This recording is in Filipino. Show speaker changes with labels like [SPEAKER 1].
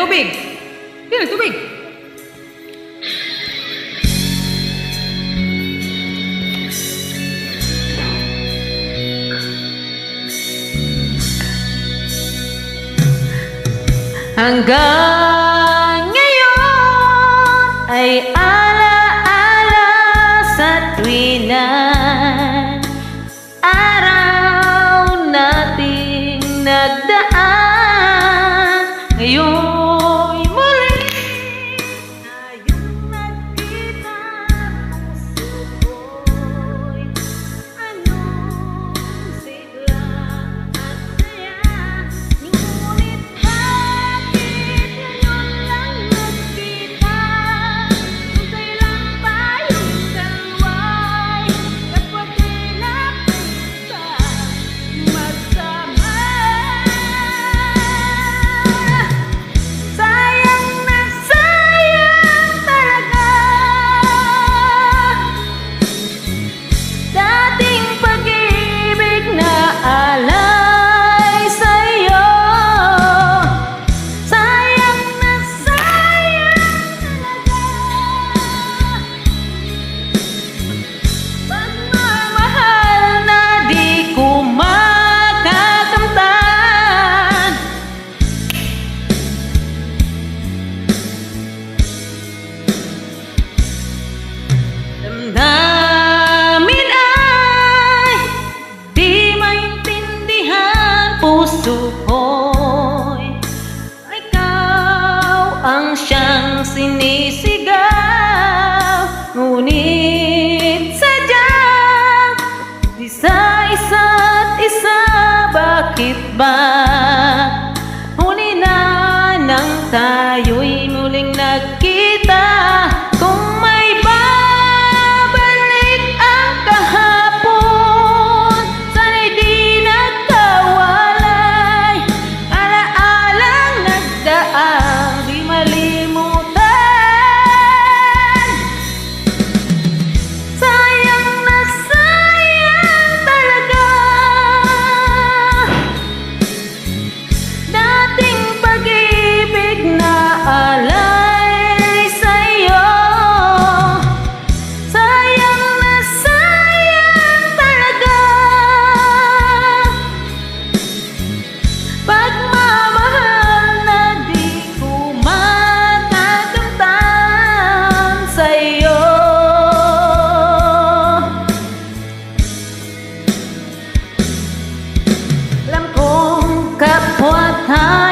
[SPEAKER 1] tubig. Pili, tubig. Hanggang ngayon ay alaala sa tuwinan, araw nating nagdaan. Ngayon'y muli tayong nagkita, puso ko'y anong sigla at saya. Ngunit bakit ngayon lang nagkita? Kung kailan tayong dalawa'y kapwa kinapita magsama. Sayang na sayang talaga dating pag-ibig na alay sa'yo. Sayang na sayang talaga pagmamahal na di ko makakamtan. Damdamin ay di maintindihan, puso ko'y ikaw ang siyang sinisigaw. Ngunit sadyang di sa isa't isa, bakit ba huli na nang tayo'y muling nagkita? Kung may babalik ang kahapon, sana'y di nagkawalay. Alaalang nagdaang di malimutan. Sayang na sayang talaga dating pag-ibig na alay sa'yo. Sayang na sayang talaga pagmamahal na di ko makakamtan sa'yo. Alam kong kapwa tayo